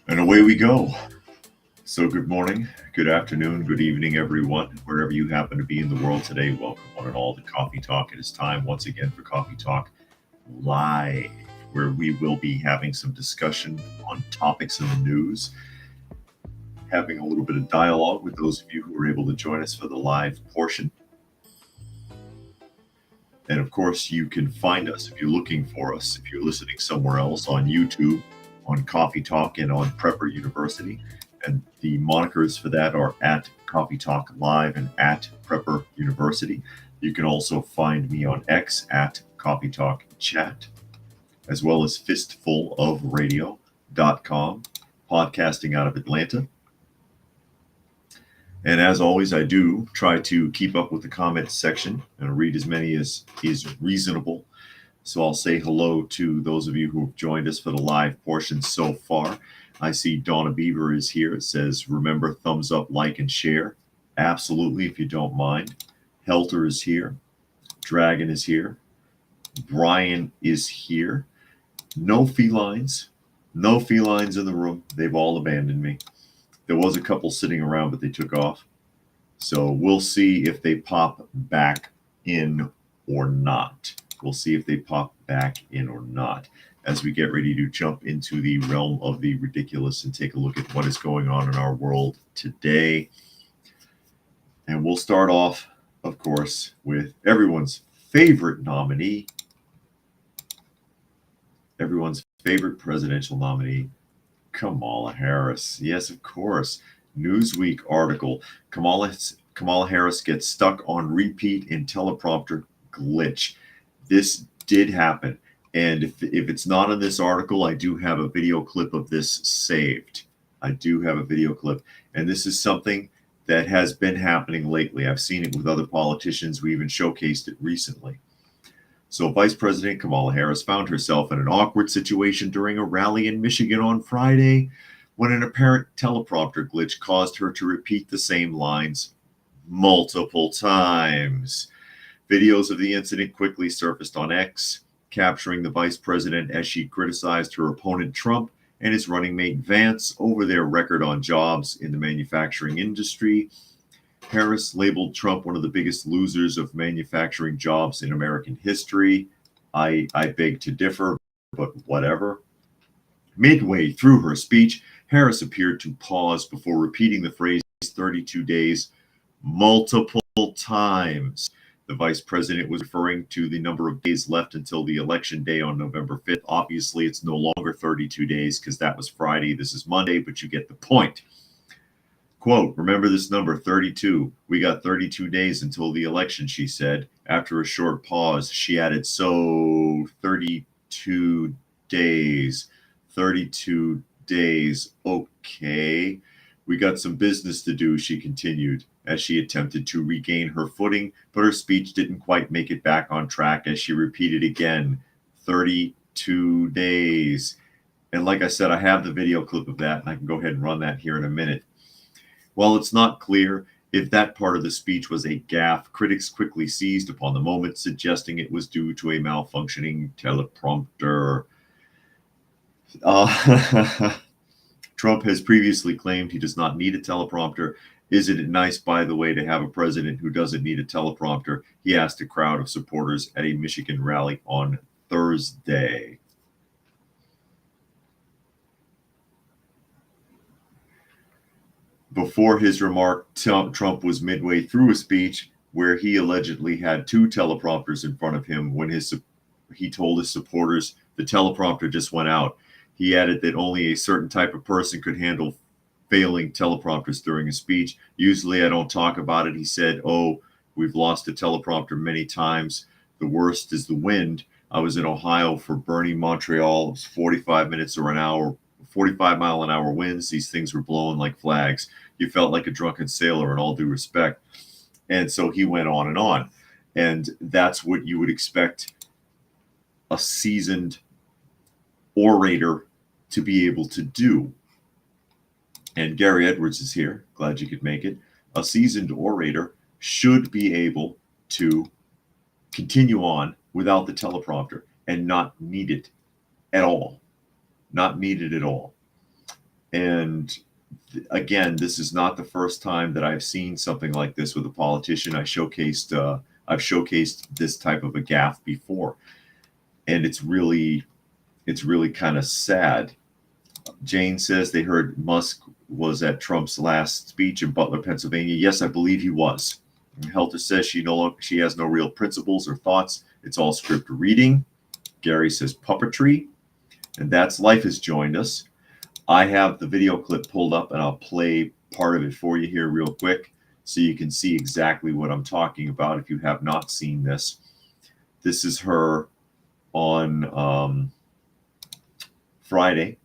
And away we go. So, good morning, good afternoon, good evening, everyone, wherever you happen to be in the world today. Welcome, one and all, to Coffee Talk. It is time once again for Coffee Talk Live, where we will be having some discussion on topics in the news, having a little bit of dialogue with those of you who were able to join us for the live portion. And of course, you can find us if you're looking for us, if you're listening somewhere else on YouTube, on Coffee Talk, and on Prepper University. And the monikers for that are at Coffee Talk Live and at Prepper University. You can also find me on X at Coffee Talk Chat, as well as fistfulofradio.com, podcasting out of Atlanta. And as always, I do try to keep up with the comments section and read as many as is reasonable. So I'll say hello to those of you who have joined us for the live portion so far. I see Donna Beaver is here. It says, remember, thumbs up, like, and share. Absolutely, if you don't mind. Helter is here. Dragon is here. Brian is here. No felines. No felines in the room. They've all abandoned me. There was a couple sitting around, but they took off. So we'll see if they pop back in or not. We'll see if they pop back in or not as we get ready to jump into the realm of the ridiculous and take a look at what is going on in our world today. And we'll start off, of course, with everyone's favorite nominee, everyone's favorite presidential nominee, Kamala Harris. Yes, of course. Newsweek article. Kamala Harris gets stuck on repeat in teleprompter glitch. This did happen. And if it's not in this article, I do have a video clip of this saved. I do have a video clip. And this is something that has been happening lately. I've seen it with other politicians. We even showcased it recently. So Vice President Kamala Harris found herself in an awkward situation during a rally in Michigan on Friday when an apparent teleprompter glitch caused her to repeat the same lines multiple times. Videos of the incident quickly surfaced on X, capturing the vice president as she criticized her opponent Trump and his running mate Vance over their record on jobs in the manufacturing industry. Harris labeled Trump one of the biggest losers of manufacturing jobs in American history. I beg to differ, but whatever. Midway through her speech, Harris appeared to pause before repeating the phrase 32 days multiple times. The vice president was referring to the number of days left until the election day on November 5th. Obviously, it's no longer 32 days because that was Friday. This is Monday, but you get the point. Quote, remember this number, 32. We got 32 days until the election, she said. After a short pause, she added, so 32 days. 32 days. Okay. We got some business to do, she continued, as she attempted to regain her footing, but her speech didn't quite make it back on track as she repeated again, 32 days. And like I said, I have the video clip of that, and I can go ahead and run that here in a minute. While it's not clear if that part of the speech was a gaffe, critics quickly seized upon the moment, suggesting it was due to a malfunctioning teleprompter. Trump has previously claimed he does not need a teleprompter. Isn't it nice, by the way, to have a president who doesn't need a teleprompter? He asked a crowd of supporters at a Michigan rally on Thursday. Before his remark, Trump was midway through a speech where he allegedly had two teleprompters in front of him when he told his supporters the teleprompter just went out. He added that only a certain type of person could handle failing teleprompters during a speech. Usually I don't talk about it. He said, oh, we've lost a teleprompter many times. The worst is the wind. I was in Ohio for Bernie, Montreal. It was 45 minutes or an hour, 45-mile-an-hour winds. These things were blowing like flags. You felt like a drunken sailor, in all due respect. And so he went on and on. And that's what you would expect a seasoned orator to be able to do. And Gary Edwards is here. Glad you could make it. A seasoned orator should be able to continue on without the teleprompter and not need it at all. Not needed at all. And again, this is not the first time that I've seen something like this with a politician. I've showcased this type of a gaffe before, and it's really kind of sad. Jane says they heard Musk was at Trump's last speech in Butler, Pennsylvania. Yes, I believe he was. Helter says she has no real principles or thoughts. It's all script reading. Gary says puppetry, and that's Life has joined us. I have the video clip pulled up, and I'll play part of it for you here real quick so you can see exactly what I'm talking about if you have not seen this. This is her on Friday,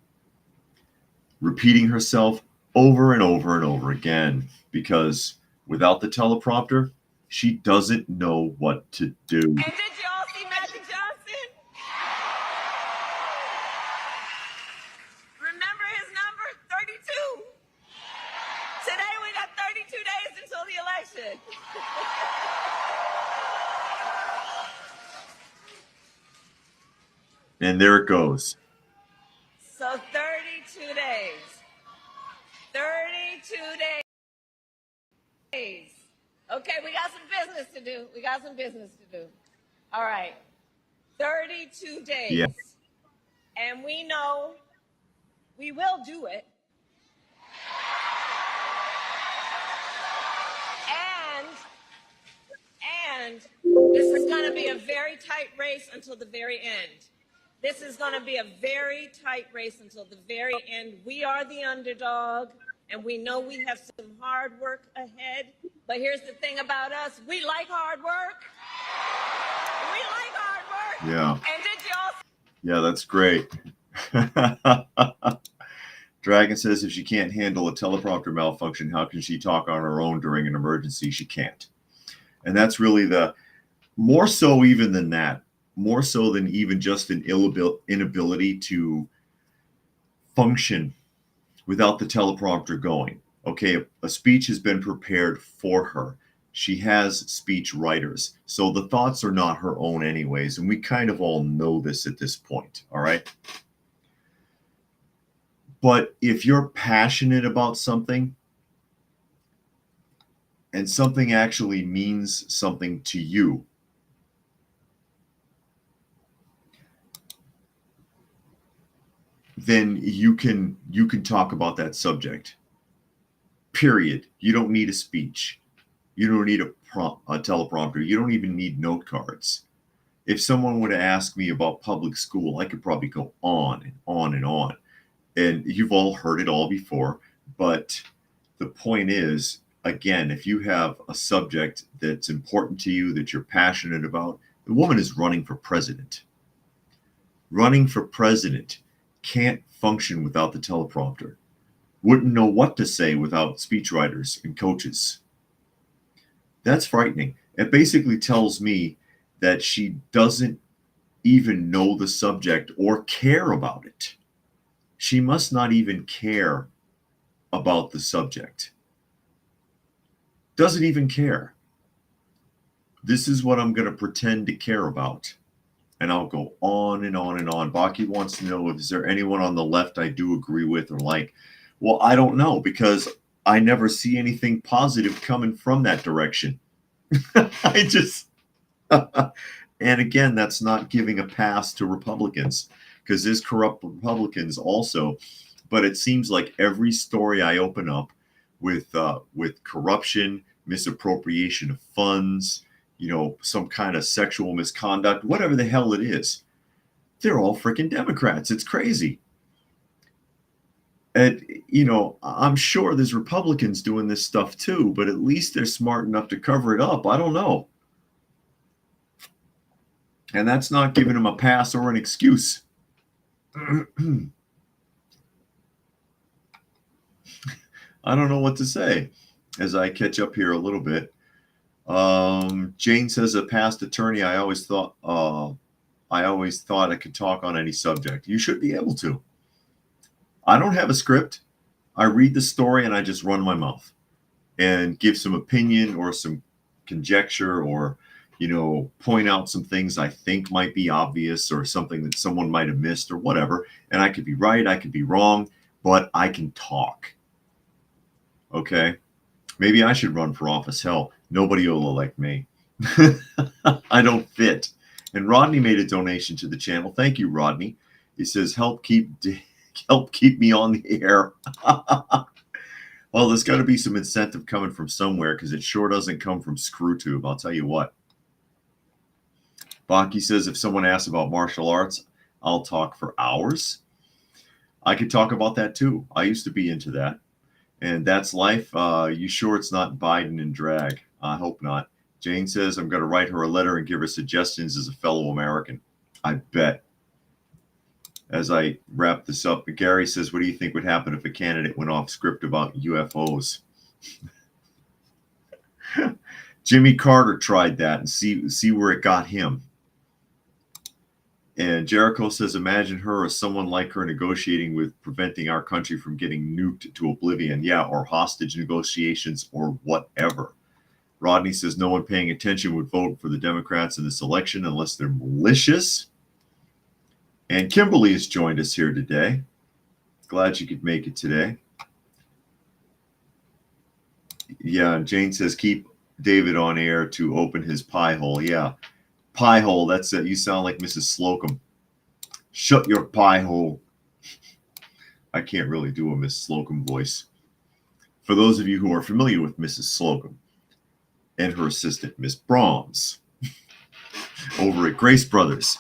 repeating herself over and over and over again, because without the teleprompter, she doesn't know what to do. And did y'all see Magic Johnson? Remember his number? 32. Today we got 32 days until the election. And there it goes. So 32 days. 32 days. Okay, we got some business to do. All right. 32 days. Yeah. And we know we will do it. And this is going to be a very tight race until the very end. This is going to be a very tight race until the very end. We are the underdog, and we know we have some hard work ahead. But here's the thing about us. We like hard work. We like hard work. Yeah. And did y'all? Yeah, that's great. Dragon says if she can't handle a teleprompter malfunction, how can she talk on her own during an emergency? She can't. And that's really more so even than that, more so than even just an inability to function without the teleprompter going. Okay, a speech has been prepared for her. She has speech writers. So the thoughts are not her own anyways. And we kind of all know this at this point. All right. But if you're passionate about something, and something actually means something to you, then you can talk about that subject. Period. You don't need a speech. You don't need a teleprompter. You don't even need note cards. If someone were to ask me about public school, I could probably go on and on and on. And you've all heard it all before. But the point is, again, if you have a subject that's important to you, that you're passionate about, the woman is running for president. Running for president can't function without the teleprompter. Wouldn't know what to say without speechwriters and coaches. That's frightening. It basically tells me that she doesn't even know the subject or care about it. She must not even care about the subject. Doesn't even care. This is what I'm going to pretend to care about. And I'll go on and on and on. Baki wants to know, is there anyone on the left I do agree with or like? Well, I don't know, because I never see anything positive coming from that direction. I just, and again, that's not giving a pass to Republicans, because there's corrupt Republicans also. But it seems like every story I open up with corruption, misappropriation of funds, some kind of sexual misconduct, whatever the hell it is, they're all freaking Democrats. It's crazy. And, I'm sure there's Republicans doing this stuff too, but at least they're smart enough to cover it up. I don't know. And that's not giving them a pass or an excuse. I don't know what to say as I catch up here a little bit. Jane says, a past attorney, I always thought I could talk on any subject. You should be able to. I don't have a script. I read the story and I just run my mouth and give some opinion or some conjecture, or point out some things I think might be obvious or something that someone might have missed or whatever. And I could be right, I could be wrong, but I can talk. Okay? Maybe I should run for office. Hell, nobody will elect me. I don't fit. And Rodney made a donation to the channel. Thank you, Rodney. He says, help keep me on the air. Well, there's got to be some incentive coming from somewhere, because it sure doesn't come from ScrewTube. I'll tell you what. Baki says, if someone asks about martial arts, I'll talk for hours. I could talk about that too. I used to be into that. And that's life. You sure it's not Biden and drag? I hope not. Jane says, I'm going to write her a letter and give her suggestions as a fellow American. I bet. As I wrap this up, Gary says, what do you think would happen if a candidate went off script about UFOs? Jimmy Carter tried that, and see where it got him. And Jericho says, imagine her or someone like her negotiating with preventing our country from getting nuked to oblivion. Yeah, or hostage negotiations or whatever. Rodney says, no one paying attention would vote for the Democrats in this election unless they're malicious. And Kimberly has joined us here today. Glad you could make it today. Yeah, and Jane says, keep David on air to open his pie hole. Yeah, pie hole. That's it. You sound like Mrs. Slocum. Shut your pie hole. I can't really do a Miss Slocum voice. For those of you who are familiar with Mrs. Slocum and her assistant, Miss Brahms, over at Grace Brothers.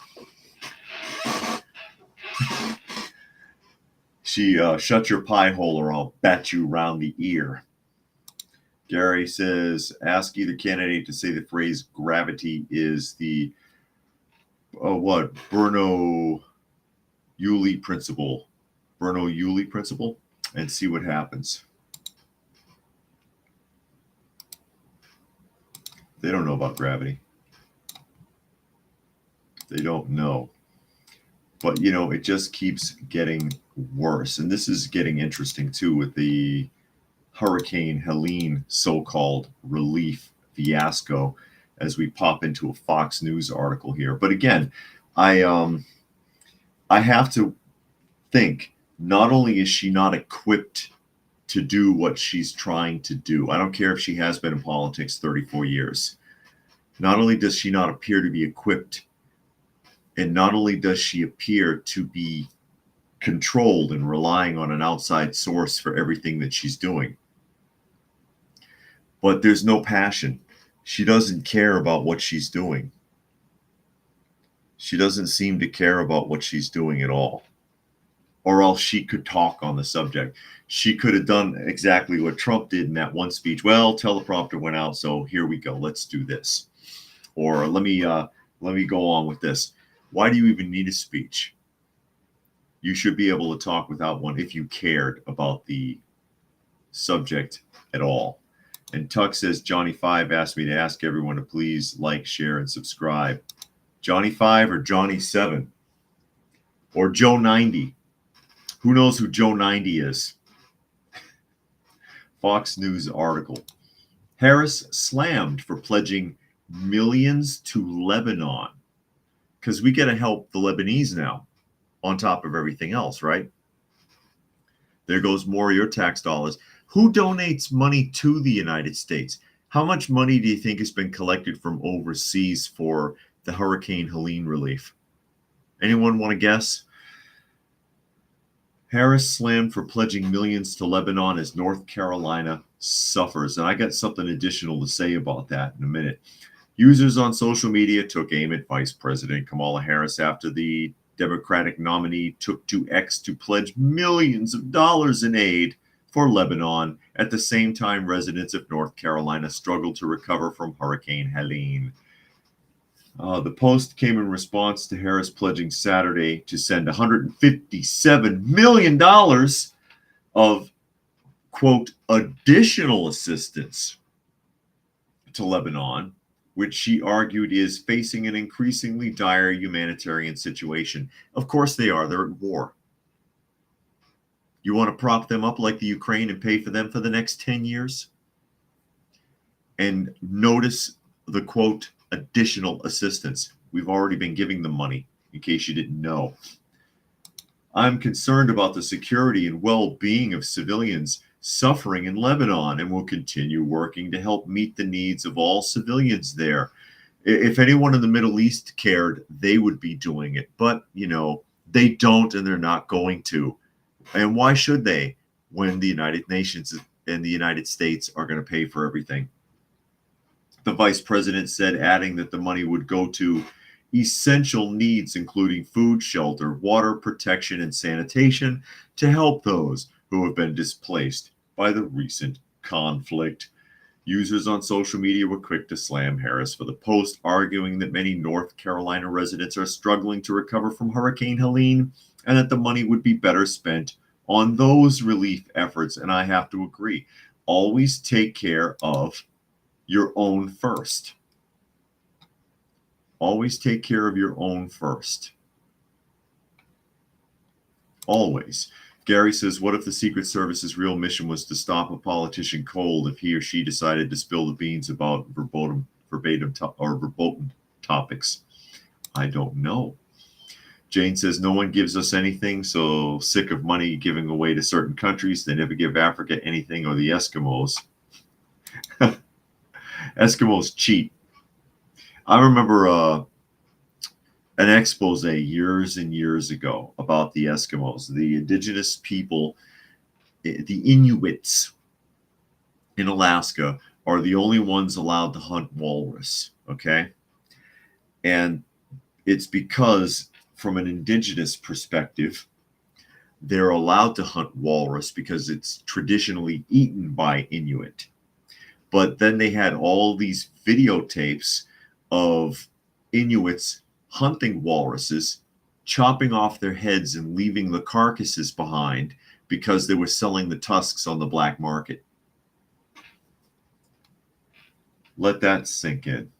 She shut your pie hole or I'll bat you round the ear. Gary says, ask either candidate to say the phrase gravity is the Bernoulli principle. Bernoulli principle, and see what happens. They don't know about gravity. They don't know. But, you know, it just keeps getting worse. And this is getting interesting, too, with the Hurricane Helene so-called relief fiasco as we pop into a Fox News article here. But again, I have to think, not only is she not equipped to do what she's trying to do, I don't care if she has been in politics 34 years, not only does she not appear to be equipped, and not only does she appear to be controlled and relying on an outside source for everything that she's doing, but there's no passion. She doesn't care about what she's doing. She doesn't seem to care about what she's doing at all. Or else she could talk on the subject. She could have done exactly what Trump did in that one speech. Well, teleprompter went out, so here we go. Let's do this. Or let me go on with this. Why do you even need a speech? You should be able to talk without one if you cared about the subject at all. And Tuck says, Johnny 5 asked me to ask everyone to please like, share, and subscribe. Johnny 5 or Johnny 7? Or Joe 90? Who knows who Joe 90 is? Fox News article. Harris slammed for pledging millions to Lebanon. Because we got to help the Lebanese now, on top of everything else, right? There goes more of your tax dollars. Who donates money to the United States? How much money do you think has been collected from overseas for the Hurricane Helene relief? Anyone want to guess? Harris slammed for pledging millions to Lebanon as North Carolina suffers. And I got something additional to say about that in a minute. Users on social media took aim at Vice President Kamala Harris after the Democratic nominee took to X to pledge millions of dollars in aid for Lebanon. At the same time, residents of North Carolina struggled to recover from Hurricane Helene. The post came in response to Harris pledging Saturday to send $157 million of, quote, additional assistance to Lebanon, which she argued is facing an increasingly dire humanitarian situation. Of course they are. They're at war. You want to prop them up like the Ukraine and pay for them for the next 10 years? And notice the, quote, additional assistance. We've already been giving them money, in case you didn't know. I'm concerned about the security and well-being of civilians suffering in Lebanon and will continue working to help meet the needs of all civilians there. If anyone in the Middle East cared, they would be doing it. But, they don't and they're not going to. And why should they when the United Nations and the United States are going to pay for everything? The vice president said, adding that the money would go to essential needs, including food, shelter, water, protection, and sanitation, to help those who have been displaced by the recent conflict. Users on social media were quick to slam Harris for the post, arguing that many North Carolina residents are struggling to recover from Hurricane Helene and that the money would be better spent on those relief efforts. And I have to agree. Always take care of your own first. Always take care of your own first. Always. Gary says, what if the Secret Service's real mission was to stop a politician cold if he or she decided to spill the beans about verboten topics? I don't know. Jane says, no one gives us anything, so sick of money giving away to certain countries. They never give Africa anything, or the Eskimos. Eskimos cheat. I remember an expose years and years ago about the Eskimos, the indigenous people, the Inuits in Alaska are the only ones allowed to hunt walrus, okay? And it's because from an indigenous perspective, they're allowed to hunt walrus because it's traditionally eaten by Inuit. But then they had all these videotapes of Inuits hunting walruses, chopping off their heads and leaving the carcasses behind because they were selling the tusks on the black market. Let that sink in.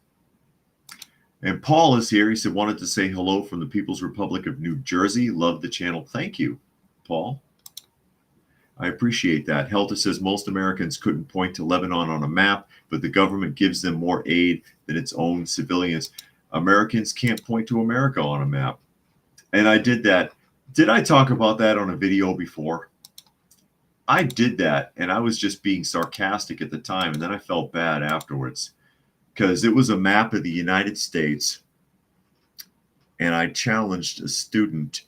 And Paul is here. He said, wanted to say hello from the People's Republic of New Jersey. Love the channel. Thank you, Paul. I appreciate that. Helter says most Americans couldn't point to Lebanon on a map, but the government gives them more aid than its own civilians. Americans can't point to America on a map. And I did that. Did I talk about that on a video before? I did that, and I was just being sarcastic at the time, and then I felt bad afterwards because it was a map of the United States, and I challenged a student,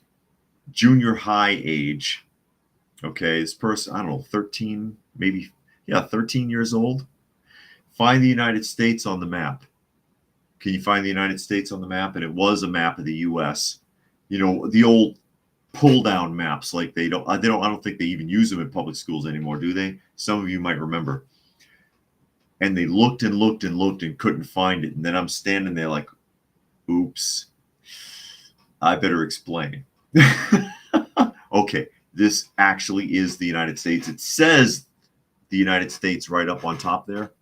junior high age. Okay, this person, I don't know, 13, maybe, 13 years old. Find the United States on the map. Can you find the United States on the map? And it was a map of the U.S. The old pull-down maps, like I don't think they even use them in public schools anymore, do they? Some of you might remember. And they looked and looked and looked and couldn't find it. And then I'm standing there like, oops, I better explain. Okay. This actually is the United States. It says the United States right up on top there.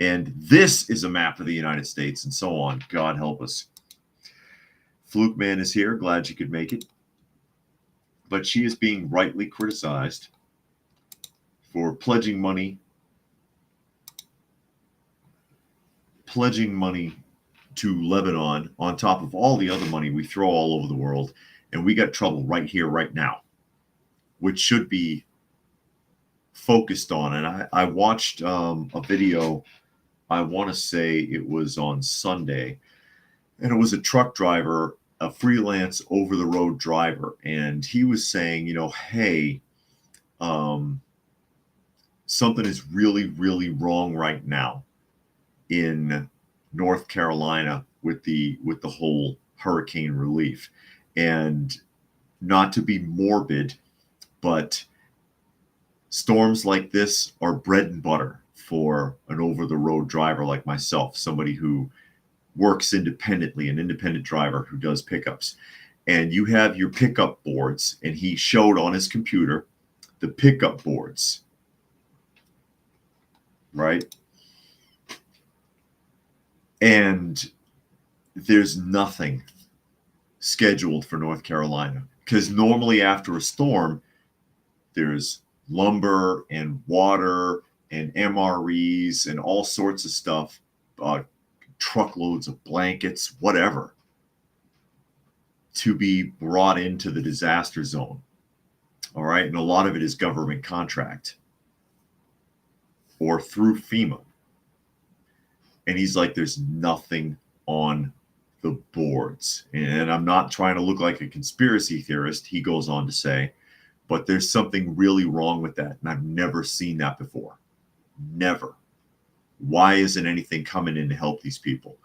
And this is a map of the United States and so on. God help us. Fluke Man is here. Glad you could make it. But she is being rightly criticized for pledging money to Lebanon on top of all the other money we throw all over the world. And we got trouble right here, right now, which should be focused on. And I watched a video, I want to say it was on Sunday, and it was a truck driver, a freelance over-the-road driver, and he was saying, hey, something is really, really wrong right now in North Carolina with the whole hurricane relief. And not to be morbid, but storms like this are bread and butter for an over-the-road driver like myself, somebody who works independently, an independent driver who does pickups. And you have your pickup boards, and he showed on his computer the pickup boards, right? And there's nothing scheduled for North Carolina because normally after a storm, there's lumber and water and MREs and all sorts of stuff, truckloads of blankets, whatever. to be brought into the disaster zone. All right. And a lot of it is government contract or through FEMA. And he's like, there's nothing on the boards. And I'm not trying to look like a conspiracy theorist, he goes on to say, but there's something really wrong with that. And I've never seen that before. Never. Why isn't anything coming in to help these people?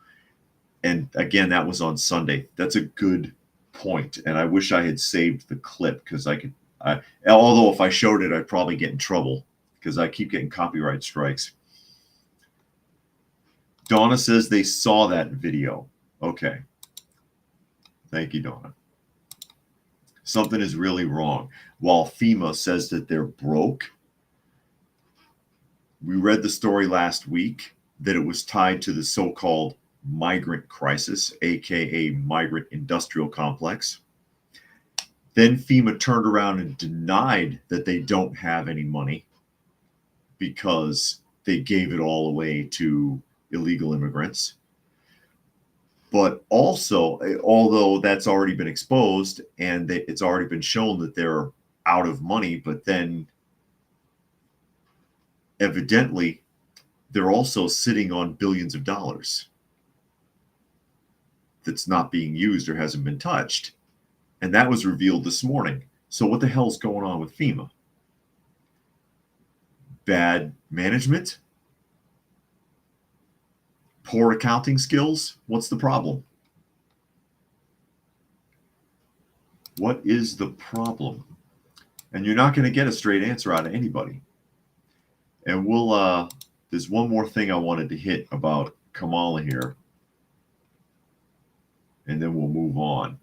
And again, that was on Sunday. That's a good point. And I wish I had saved the clip because although if I showed it, I'd probably get in trouble because I keep getting copyright strikes. Donna says they saw that video. Okay. Thank you, Donna. Something is really wrong. While FEMA says that they're broke, we read the story last week that it was tied to the so-called migrant crisis, aka migrant industrial complex. Then FEMA turned around and denied that they don't have any money because they gave it all away to illegal immigrants. But also, although that's already been exposed and it's already been shown that they're out of money, but then evidently they're also sitting on billions of dollars that's not being used or hasn't been touched. And that was revealed this morning. So what the hell's going on with FEMA? Bad management? Poor accounting skills? What's the problem? What is the problem? And you're not going to get a straight answer out of anybody. And there's one more thing I wanted to hit about Kamala here. And then we'll move on.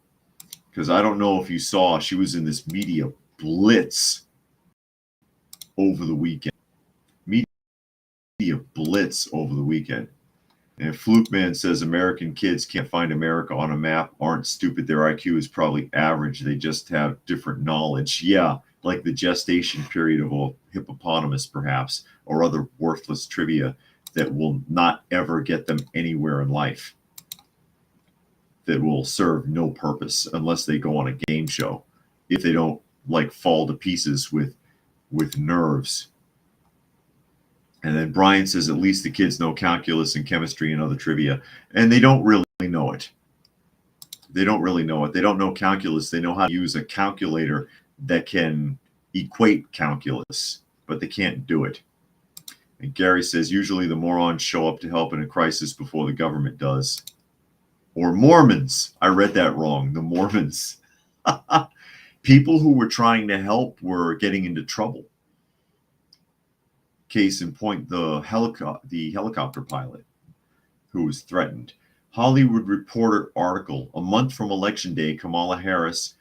Because I don't know if you saw, she was in this media blitz over the weekend. Media blitz over the weekend. And Fluke Man says American kids can't find America on a map, aren't stupid. Their IQ is probably average. They just have different knowledge. Yeah, like the gestation period of a hippopotamus, perhaps, or other worthless trivia that will not ever get them anywhere in life, that will serve no purpose unless they go on a game show, if they don't like fall to pieces with nerves. And then Brian says, at least the kids know calculus and chemistry and other trivia. And they don't really know it. They don't really know it. They don't know calculus. They know how to use a calculator that can equate calculus, but they can't do it. And Gary says, usually the morons show up to help in a crisis before the government does. Or Mormons. I read that wrong. The Mormons. People who were trying to help were getting into trouble. Case in point, the helicopter pilot who was threatened. Hollywood Reporter article, a month from Election Day, Kamala Harris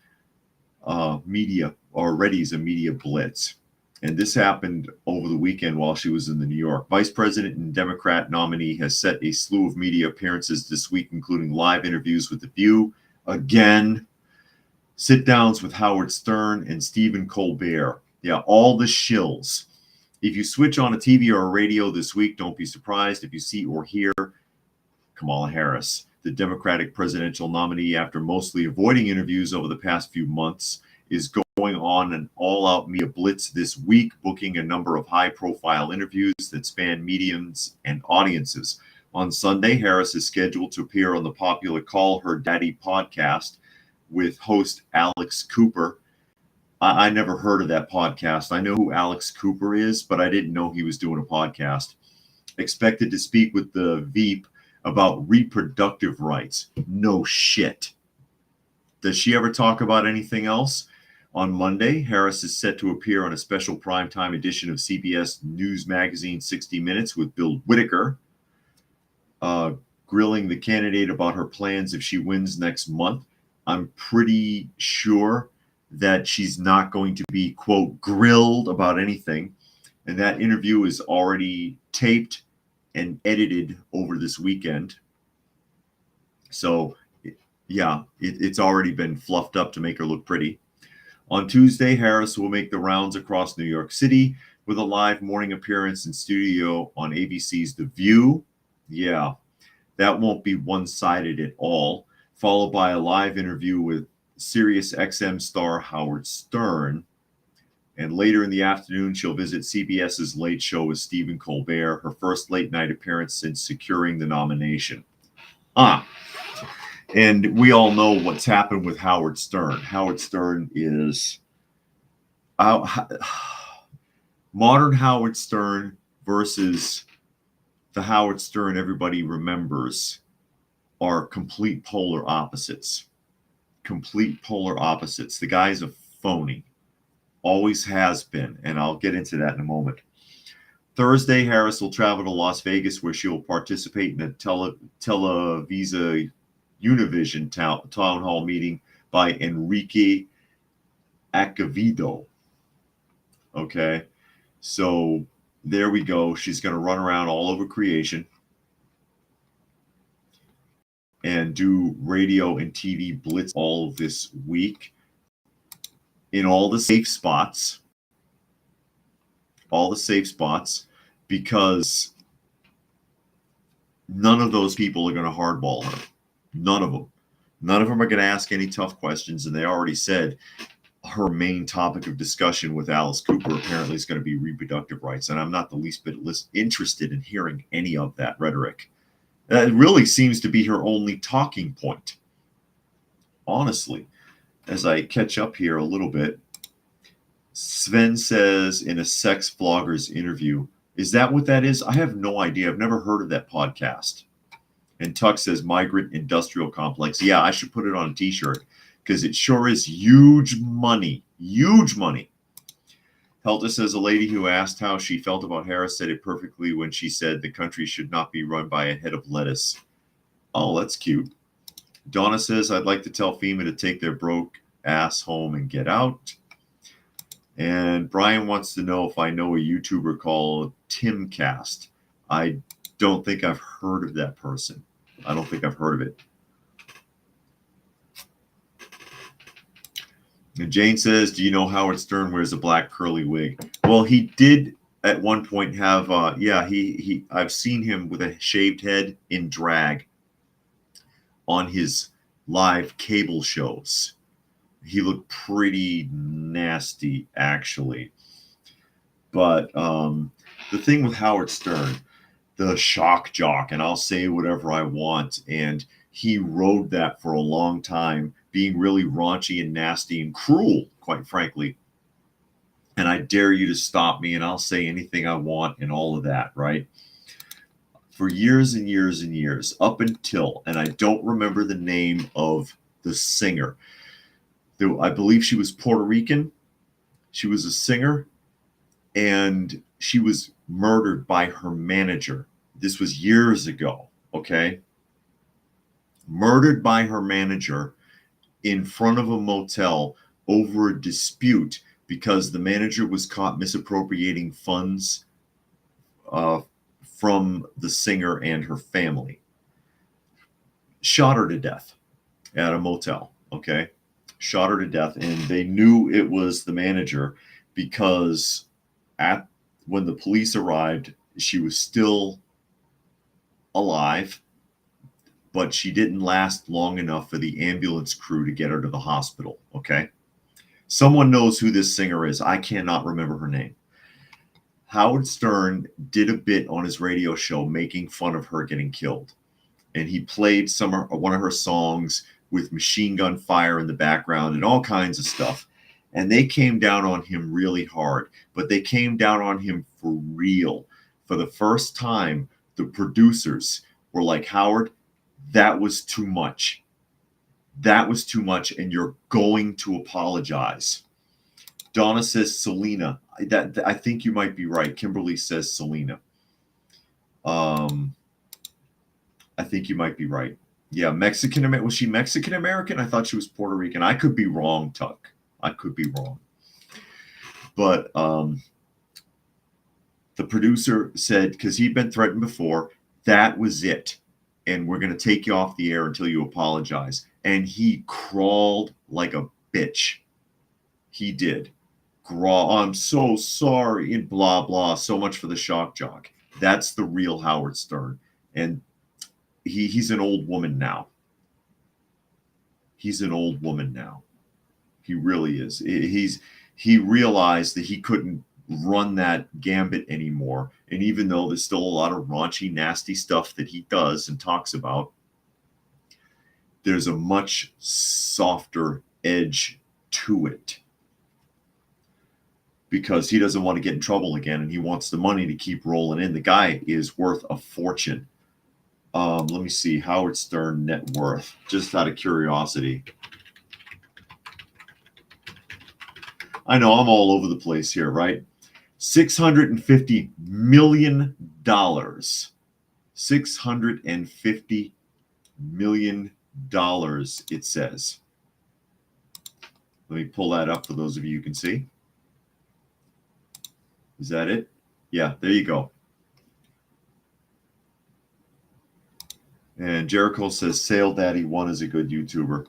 media already is a media blitz. And this happened over the weekend while she was in the New York. Vice President and Democrat nominee has set a slew of media appearances this week, including live interviews with The View, again, sit-downs with Howard Stern and Stephen Colbert. Yeah, all the shills. If you switch on a TV or a radio this week, don't be surprised if you see or hear Kamala Harris, the Democratic presidential nominee, after mostly avoiding interviews over the past few months, is going on an all-out media blitz this week, booking a number of high-profile interviews that span mediums and audiences. On Sunday, Harris is scheduled to appear on the popular Call Her Daddy podcast with host Alex Cooper. I never heard of that podcast. I know who Alex Cooper is, but I didn't know he was doing a podcast. Expected to speak with the Veep about reproductive rights. No shit. Does she ever talk about anything else? On Monday, Harris is set to appear on a special primetime edition of CBS News Magazine 60 Minutes with Bill Whitaker, grilling the candidate about her plans if she wins next month. I'm pretty sure that she's not going to be, quote, grilled about anything. And that interview is already taped and edited over this weekend. So, yeah, it's already been fluffed up to make her look pretty. On Tuesday, Harris will make the rounds across New York City with a live morning appearance in studio on ABC's The View. Yeah, that won't be one-sided at all. Followed by a live interview with Sirius XM star Howard Stern. And later in the afternoon, she'll visit CBS's Late Show with Stephen Colbert, her first late night appearance since securing the nomination. And we all know what's happened with Howard Stern. Howard Stern is modern Howard Stern versus the Howard Stern everybody remembers are complete polar opposites. Complete polar opposites. The guy's a phony. Always has been, and I'll get into that in a moment. Thursday, Harris will travel to Las Vegas, where she will participate in a Televisa Univision town hall meeting by Enrique Acevedo. Okay, so there we go. She's going to run around all over creation and do radio and TV blitz all this week in all the safe spots. All the safe spots, because none of those people are going to hardball her. None of them. None of them are going to ask any tough questions, and they already said her main topic of discussion with Alice Cooper apparently is going to be reproductive rights, and I'm not the least bit interested in hearing any of that rhetoric. That really seems to be her only talking point. Honestly, as I catch up here a little bit, Sven says in a sex vlogger's interview, is that what that is? I have no idea. I've never heard of that podcast. And Tuck says migrant industrial complex. Yeah, I should put it on a t-shirt because it sure is huge money. Huge money. Helta says a lady who asked how she felt about Harris said it perfectly when she said the country should not be run by a head of lettuce. Oh, that's cute. Donna says I'd like to tell FEMA to take their broke ass home and get out. And Brian wants to know if I know a YouTuber called Timcast. I don't think I've heard of that person. I don't think I've heard of it. And Jane says, do you know Howard Stern wears a black curly wig? Well, he did at one point have, I've seen him with a shaved head in drag on his live cable shows. He looked pretty nasty, actually. But the thing with Howard Stern, the shock jock, and I'll say whatever I want, and he rode that for a long time, being really raunchy and nasty and cruel, quite frankly. And I dare you to stop me, and I'll say anything I want and all of that, right? For years and years and years, up until, and I don't remember the name of the singer. I believe she was Puerto Rican. She was a singer, and she was murdered by her manager. This was years ago, okay? Murdered by her manager in front of a motel over a dispute because the manager was caught misappropriating funds from the singer and her family. Shot her to death at a motel, okay? Shot her to death, and they knew it was the manager because when the police arrived, she was still alive, but she didn't last long enough for the ambulance crew to get her to the hospital, okay? Someone knows who this singer is. I cannot remember her name. Howard Stern did a bit on his radio show making fun of her getting killed, and he played one of her songs with machine gun fire in the background and all kinds of stuff. And they came down on him really hard, but they came down on him for real. For the first time, the producers were like, Howard, that was too much. That was too much, and you're going to apologize. Donna says Selena. I think you might be right. Kimberly says Selena. I think you might be right. Yeah, Mexican. Was she Mexican American? I thought she was Puerto Rican. I could be wrong, Tuck. I could be wrong. But the producer said, because he'd been threatened before, that was it. And we're going to take you off the air until you apologize. And he crawled like a bitch. He did. I'm so sorry, and blah, blah. So much for the shock jock. That's the real Howard Stern. And he's an old woman now. He's an old woman now. He really is. He realized that he couldn't run that gambit anymore. And even though there's still a lot of raunchy, nasty stuff that he does and talks about, there's a much softer edge to it, because he doesn't want to get in trouble again and he wants the money to keep rolling in. The guy is worth a fortune. Let me see, Howard Stern net worth, just out of curiosity. I know I'm all over the place here, right? $650 million. $650 million, it says. Let me pull that up for those of you who can see. Is that it? Yeah, there you go. And Jericho says Sale Daddy 1 is a good YouTuber.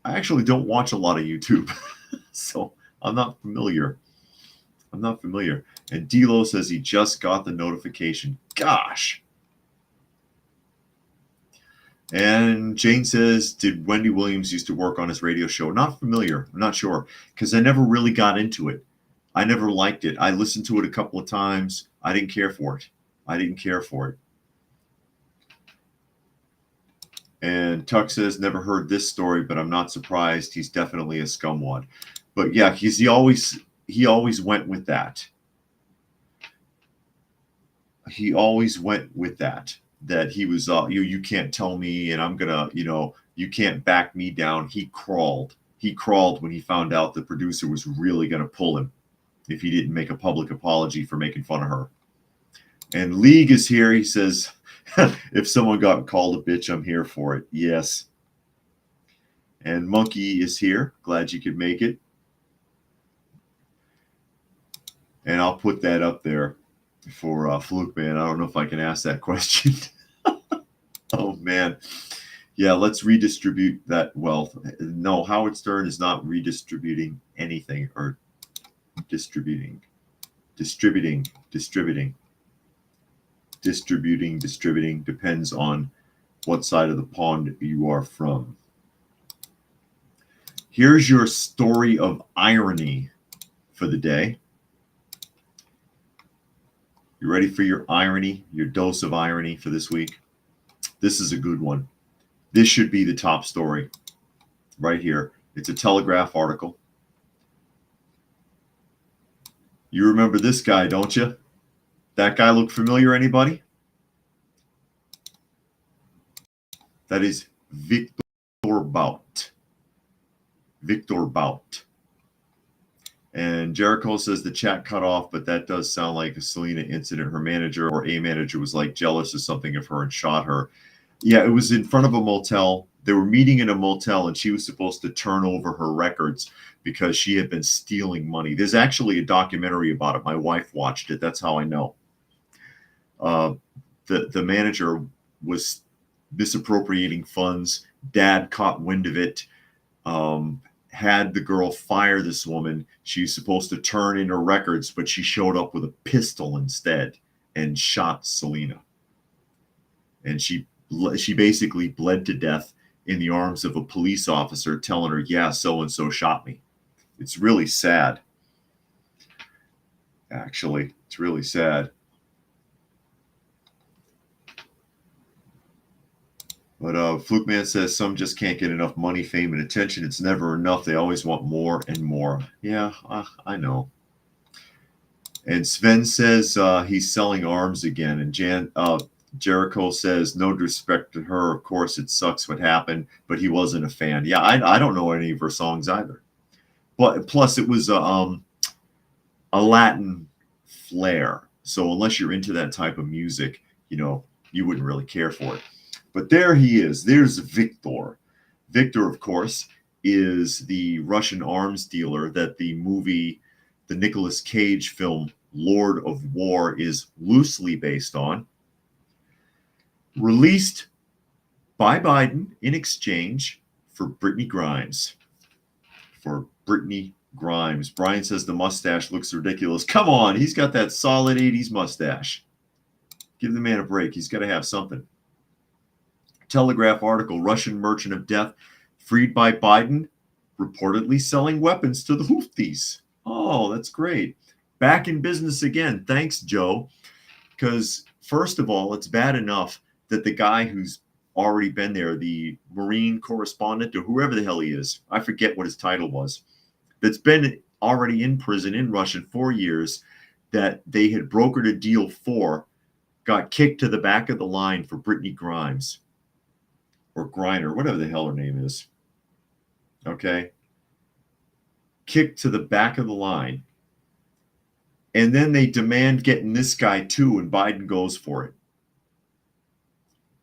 I actually don't watch a lot of YouTube, so I'm not familiar. And D'Lo says he just got the notification. Gosh. And Jane says, did Wendy Williams used to work on his radio show? Not familiar. I'm not sure, because I never really got into it. I never liked it. I listened to it a couple of times. I didn't care for it. And Tuck says, never heard this story, but I'm not surprised. He's definitely a scumwad. But yeah, he always went with that. That he was, you can't tell me, and I'm gonna, you can't back me down. He crawled when he found out the producer was really gonna pull him if he didn't make a public apology for making fun of her. And League is here. He says, if someone got called a bitch, I'm here for it. Yes. And Monkey is here. Glad you could make it. And I'll put that up there for Fluke Man. I don't know if I can ask that question. Oh, man. Yeah, let's redistribute that wealth. No, Howard Stern is not redistributing anything, or distributing. Distributing depends on what side of the pond you are from. Here's your story of irony for the day. You ready for your irony, your dose of irony for this week? This is a good one. This should be the top story right here. It's a Telegraph article. You remember this guy, don't you? That guy look familiar, anybody? That is Victor Bout. And Jericho says the chat cut off, but that does sound like a Selena incident. Her manager or a manager was like jealous of something of her and shot her. Yeah, it was in front of a motel. They were meeting in a motel, and she was supposed to turn over her records because she had been stealing money. There's actually a documentary about it. My wife watched it. That's how I know. The manager was misappropriating funds. Dad caught wind of it. Had the girl fire this woman. She's supposed to turn in her records, but she showed up with a pistol instead and shot Selena. And she basically bled to death in the arms of a police officer telling her, yeah, so-and-so shot me. It's really sad. Actually, it's really sad. But Fluke Man says some just can't get enough money, fame, and attention. It's never enough. They always want more and more. Yeah, I know. And Sven says he's selling arms again. And Jericho says, no disrespect to her. Of course, it sucks what happened, but he wasn't a fan. Yeah, I don't know any of her songs either. But plus, it was a Latin flair. So unless you're into that type of music, you wouldn't really care for it. But there he is. There's Victor. Victor, of course, is the Russian arms dealer that the Nicolas Cage film Lord of War is loosely based on. Released by Biden in exchange for Brittany Grimes. Brian says the mustache looks ridiculous. Come on, he's got that solid 80s mustache. Give the man a break. He's got to have something. Telegraph article, Russian merchant of death freed by Biden. reportedly selling weapons to the Houthis. Oh, that's great. Back in business again. Thanks, Joe. Because, first of all, it's bad enough that the guy who's already been there, the Marine correspondent or whoever the hell he is, I forget what his title was, that's been already in prison in Russia 4 years, that they had brokered a deal for, got kicked to the back of the line for Brittany Grimes or Griner, whatever the hell her name is. Okay? Kicked to the back of the line. And then they demand getting this guy too, and Biden goes for it.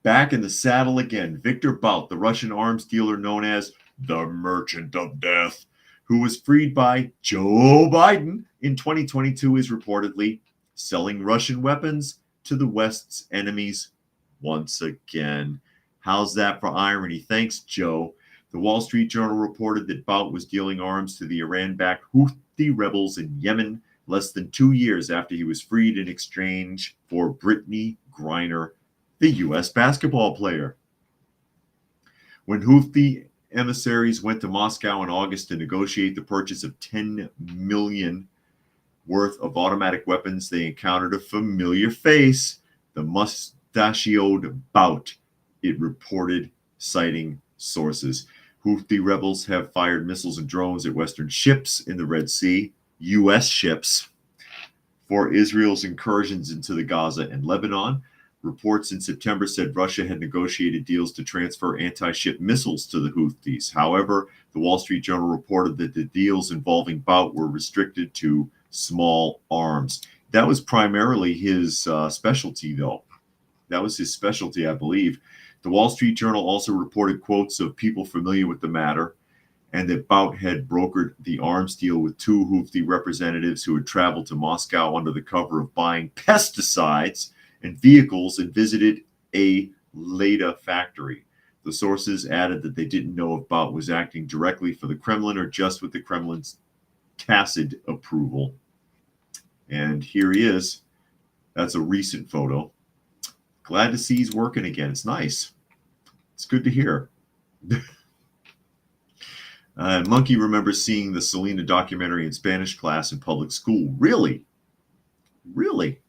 Back in the saddle again, Victor Bout, the Russian arms dealer known as the Merchant of Death, who was freed by Joe Biden in 2022, is reportedly selling Russian weapons to the West's enemies once again. How's that for irony? Thanks, Joe. The Wall Street Journal reported that Bout was dealing arms to the Iran-backed Houthi rebels in Yemen less than 2 years after he was freed in exchange for Brittany Griner, the U.S. basketball player. When Houthi emissaries went to Moscow in August to negotiate the purchase of $10 million worth of automatic weapons, they encountered a familiar face, the mustachioed Bout, it reported, citing sources. Houthi rebels have fired missiles and drones at Western ships in the Red Sea, U.S. ships, for Israel's incursions into the Gaza and Lebanon. Reports in September said Russia had negotiated deals to transfer anti-ship missiles to the Houthis. However, the Wall Street Journal reported that the deals involving Bout were restricted to small arms. That was primarily his specialty, though. That was his specialty, I believe. The Wall Street Journal also reported quotes of people familiar with the matter, and that Bout had brokered the arms deal with 2 Houthi representatives who had traveled to Moscow under the cover of buying pesticides and vehicles and visited a Leda factory. The sources added that they didn't know if Bout was acting directly for the Kremlin or just with the Kremlin's tacit approval. And here he is. That's a recent photo. Glad to see he's working again. It's nice. It's good to hear. Monkey remembers seeing the Selena documentary in Spanish class in public school. Really? Really?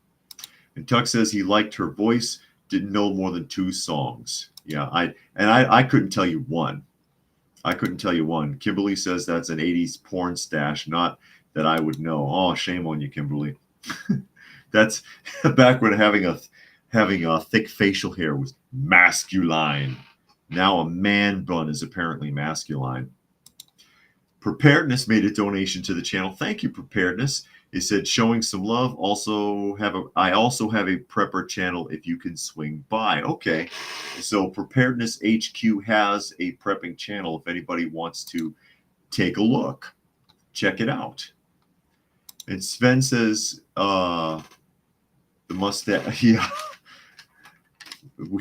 And Tuck says he liked her voice, didn't know more than 2 songs. Yeah, I couldn't tell you one. I couldn't tell you one. Kimberly says that's an 80s porn stash, not that I would know. Oh, shame on you, Kimberly. That's back when having a thick facial hair was masculine. Now a man bun is apparently masculine. Preparedness made a donation to the channel. Thank you, Preparedness. He said, showing some love. I also have a prepper channel if you can swing by. Okay. So Preparedness HQ has a prepping channel if anybody wants to take a look. Check it out. And Sven says, the mustache, yeah.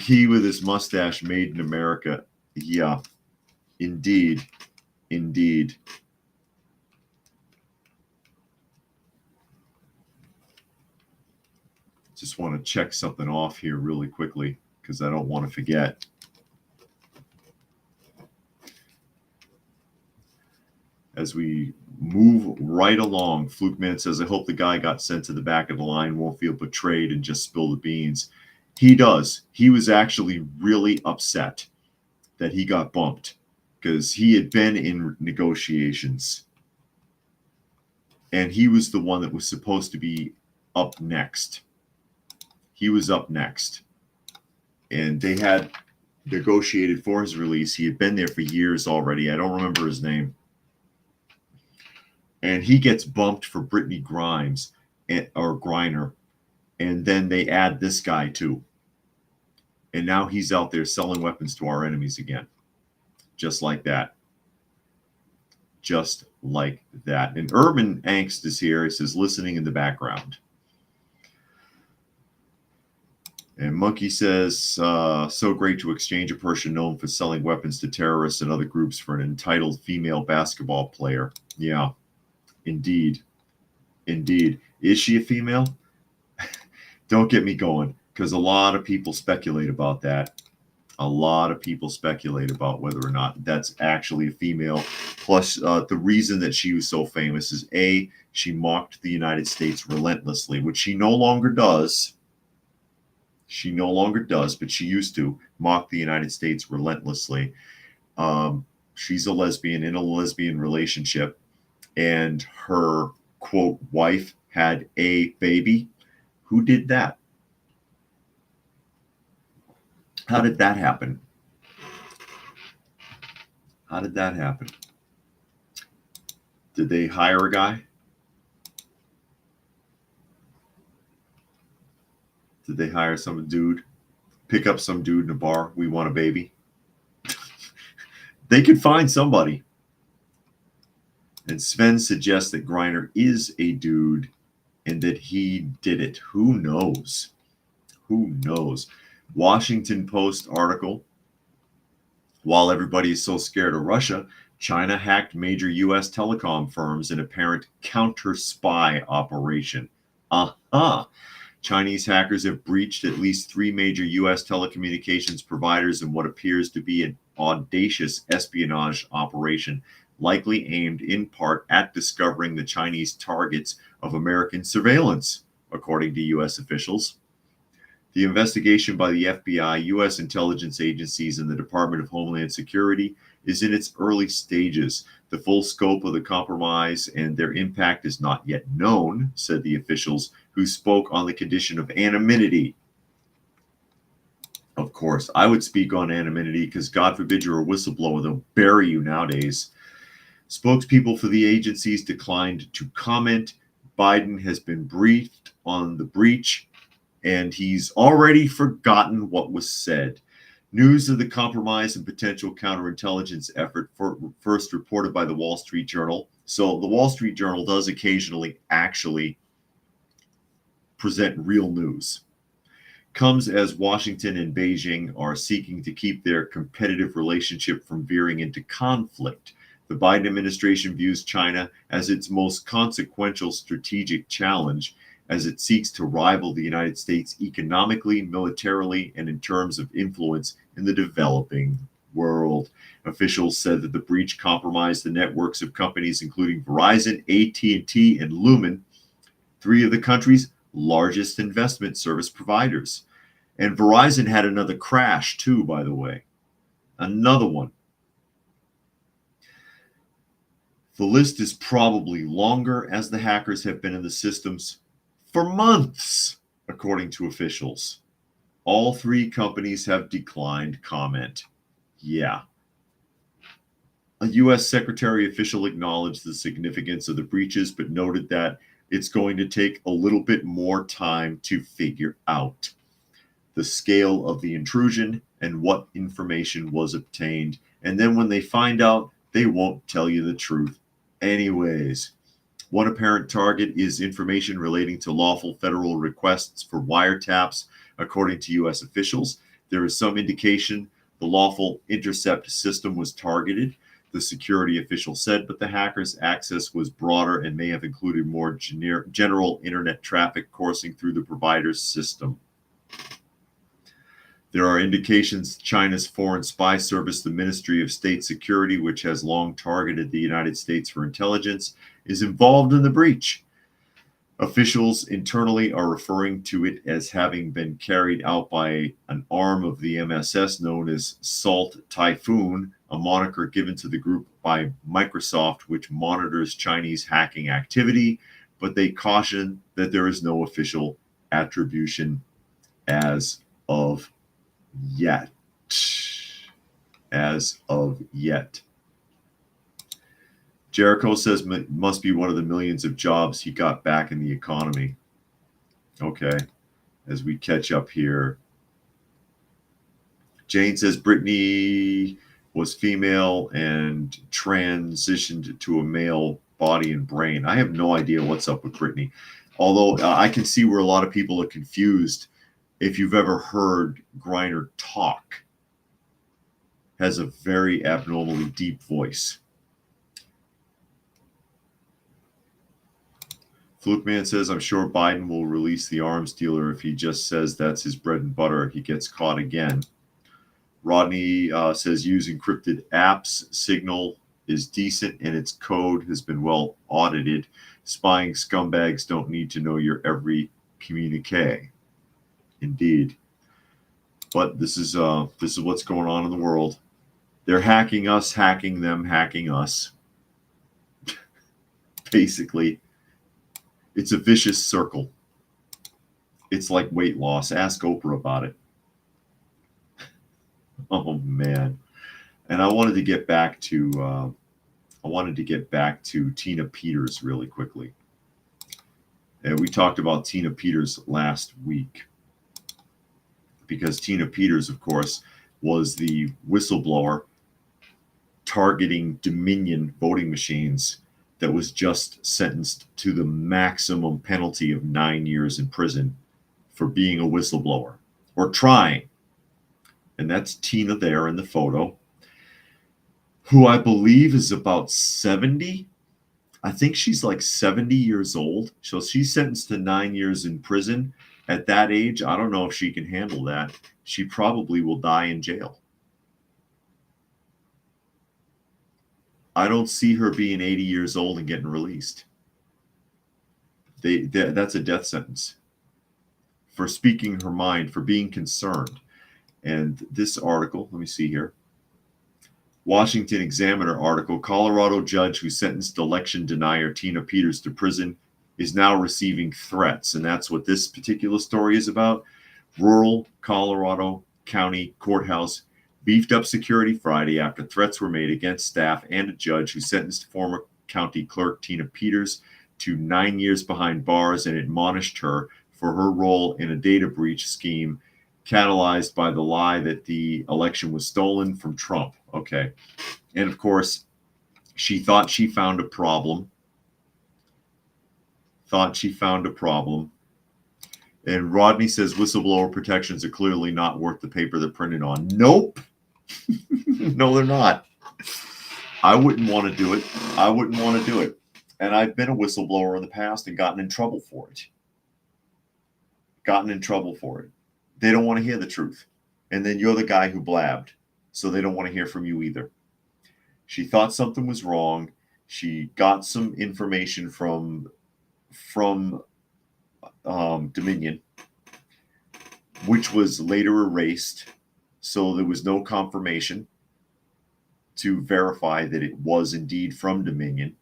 He with his mustache, made in America. Yeah, indeed. Indeed. Just want to check something off here really quickly because I don't want to forget. As we move right along, Flukeman says, I hope the guy got sent to the back of the line won't feel betrayed and just spill the beans. He does. He was actually really upset that he got bumped because he had been in negotiations. And he was the one that was supposed to be up next. He was up next. And they had negotiated for his release. He had been there for years already. I don't remember his name. And he gets bumped for Brittany Grimes or Griner. And then they add this guy too. And now he's out there selling weapons to our enemies again. Just like that. Just like that. And Urban Angst is here. He says, listening in the background. And Monkey says, so great to exchange a person known for selling weapons to terrorists and other groups for an entitled female basketball player. Yeah, indeed. Indeed. Is she a female? Don't get me going, because a lot of people speculate about that. A lot of people speculate about whether or not that's actually a female. Plus, the reason that she was so famous is A, she mocked the United States relentlessly, which she no longer does. She no longer does, but she used to mock the United States relentlessly. She's a lesbian in a lesbian relationship, and her, quote, wife had a baby. Who did that? How did that happen? How did that happen? Did they hire a guy? Did they hire some dude? Pick up some dude in a bar? We want a baby. They could find somebody. And Sven suggests that Griner is a dude and that he did it. Who knows? Who knows? Washington Post article. While everybody is so scared of Russia, China hacked major U.S. telecom firms in apparent counter-spy operation. Chinese hackers have breached at least 3 major U.S. telecommunications providers in what appears to be an audacious espionage operation, likely aimed in part at discovering the Chinese targets of American surveillance, according to U.S. officials. The investigation by the FBI, U.S. intelligence agencies, and the Department of Homeland Security is in its early stages. The full scope of the compromise and their impact is not yet known, said the officials, who spoke on the condition of anonymity. Of course, I would speak on anonymity because God forbid you're a whistleblower, they'll bury you nowadays. Spokespeople for the agencies declined to comment. Biden has been briefed on the breach, and he's already forgotten what was said. News of the compromise and potential counterintelligence effort first reported by the Wall Street Journal. So the Wall Street Journal does occasionally actually present real news. Comes as Washington and Beijing are seeking to keep their competitive relationship from veering into conflict. The Biden administration views China as its most consequential strategic challenge, as it seeks to rival the United States economically, militarily, and in terms of influence in the developing world. Officials said that the breach compromised the networks of companies including Verizon, AT&T, and Lumen, 3 of the country's largest investment service providers. And Verizon had another crash too, by the way. Another one. The list is probably longer, as the hackers have been in the systems for months, according to officials. All 3 companies have declined comment. Yeah. A U.S. Secretary official acknowledged the significance of the breaches, but noted that it's going to take a little bit more time to figure out the scale of the intrusion and what information was obtained. And then when they find out, they won't tell you the truth anyways. One apparent target is information relating to lawful federal requests for wiretaps, according to U.S. officials. There is some indication the lawful intercept system was targeted, the security official said, but the hackers' access was broader and may have included more general internet traffic coursing through the provider's system. There are indications China's foreign spy service, the Ministry of State Security, which has long targeted the United States for intelligence, is involved in the breach. Officials internally are referring to it as having been carried out by an arm of the MSS known as Salt Typhoon, a moniker given to the group by Microsoft, which monitors Chinese hacking activity, but they caution that there is no official attribution as of yet. As of yet. Jericho says must be one of the millions of jobs he got back in the economy. Okay, as we catch up here. Jane says Brittany was female and transitioned to a male body and brain. I have no idea what's up with Brittany. Although I can see where a lot of people are confused. If you've ever heard Griner talk, has a very abnormally deep voice. Flukeman says, I'm sure Biden will release the arms dealer if he just says that's his bread and butter. He gets caught again. Rodney says use encrypted apps. Signal is decent and its code has been well audited. Spying scumbags don't need to know your every communique. Indeed. But this is what's going on in the world. They're hacking us, hacking them, hacking us. Basically, it's a vicious circle. It's like weight loss. Ask Oprah about it. Oh man. And I wanted to get back to Tina Peters really quickly. And we talked about Tina Peters last week because Tina Peters, of course, was the whistleblower targeting Dominion voting machines that was just sentenced to the maximum penalty of 9 years in prison for being a whistleblower or trying. And that's Tina there in the photo, who I believe is about 70. I think she's like 70 years old. So she's sentenced to 9 years in prison. At that age, I don't know if she can handle that. She probably will die in jail. I don't see her being 80 years old and getting released. That's a death sentence for speaking her mind, for being concerned. And this article, let me see here. Washington Examiner article, Colorado judge who sentenced election denier Tina Peters to prison is now receiving threats. And that's what this particular story is about. Rural Colorado County Courthouse beefed up security Friday after threats were made against staff and a judge who sentenced former county clerk Tina Peters to 9 years behind bars and admonished her for her role in a data breach scheme catalyzed by the lie that the election was stolen from Trump. Okay. And of course, she thought she found a problem. And Rodney says whistleblower protections are clearly not worth the paper they're printed on. Nope. No, they're not. I wouldn't want to do it. And I've been a whistleblower in the past and gotten in trouble for it. They don't want to hear the truth. And then you're the guy who blabbed. So they don't want to hear from you either. She thought something was wrong. She got some information from Dominion, which was later erased. So there was no confirmation to verify that it was indeed from Dominion.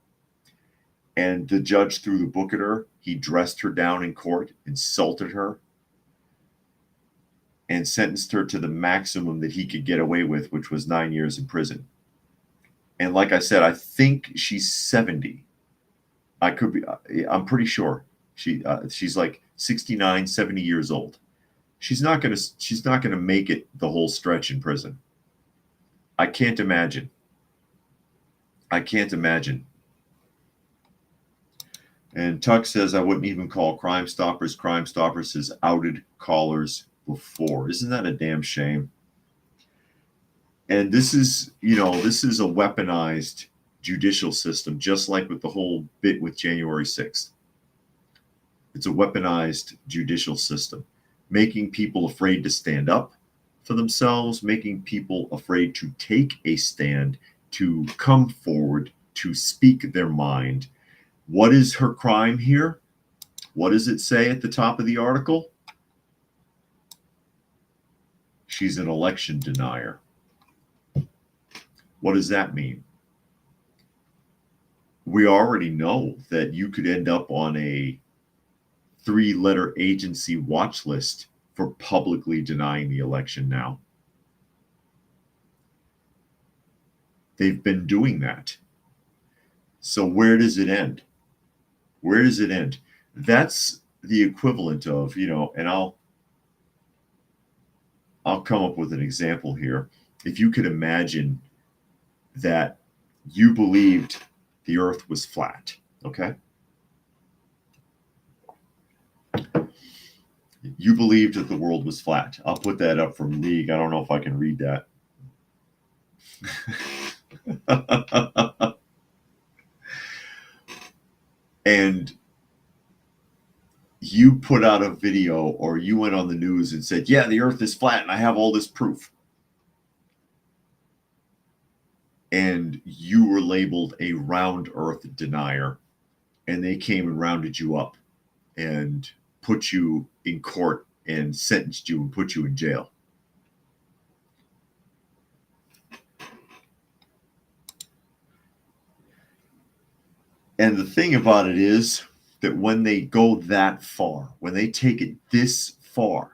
And the judge threw the book at her. He dressed her down in court, insulted her, and sentenced her to the maximum that he could get away with, which was 9 years in prison. And like I said, I think she's 70. I'm pretty sure she's like 69, 70 years old. She's not gonna make it the whole stretch in prison. I can't imagine. And Tuck says I wouldn't even call Crime Stoppers. Crime Stoppers has outed callers before. Isn't that a damn shame? And this is a weaponized judicial system, just like with the whole bit with January 6th. It's a weaponized judicial system, making people afraid to stand up for themselves, making people afraid to take a stand, to come forward, to speak their mind. What is her crime here? What does it say at the top of the article? She's an election denier. What does that mean? We already know that you could end up on a 3-letter agency watch list for publicly denying the election now. They've been doing that. So where does it end? That's the equivalent of, and I'll come up with an example here. If you could imagine that you believed the earth was flat, okay? You believed that the world was flat. I'll put that up from League. I don't know if I can read that. And you put out a video or you went on the news and said, yeah, the earth is flat and I have all this proof. and you were labeled a round earth denier, and they came and rounded you up and put you in court and sentenced you and put you in jail. And the thing about it is that when they go that far, when they take it this far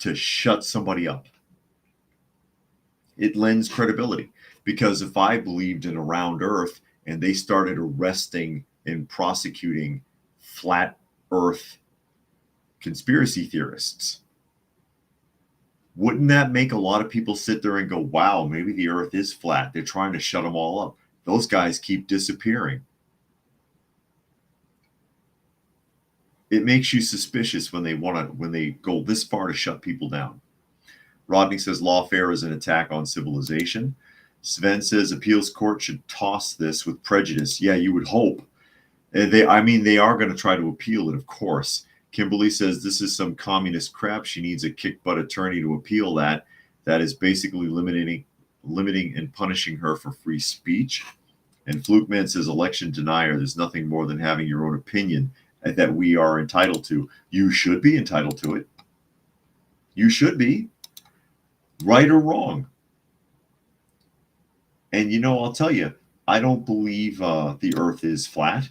to shut somebody up, it lends credibility. Because if I believed in a round earth and they started arresting and prosecuting flat earth conspiracy theorists, wouldn't that make a lot of people sit there and go, wow, maybe the earth is flat? They're trying to shut them all up. Those guys keep disappearing. It makes you suspicious when they go this far to shut people down. Rodney says lawfare is an attack on civilization. Sven says appeals court should toss this with prejudice. Yeah, you would hope. They are going to try to appeal it, of course. Kimberly says this is some communist crap. She needs a kick butt attorney to appeal that. That is basically limiting and punishing her for free speech. And Flukeman says election denier. There's nothing more than having your own opinion that we are entitled to. You should be entitled to it. You should be, right or wrong. And I'll tell you, I don't believe the earth is flat.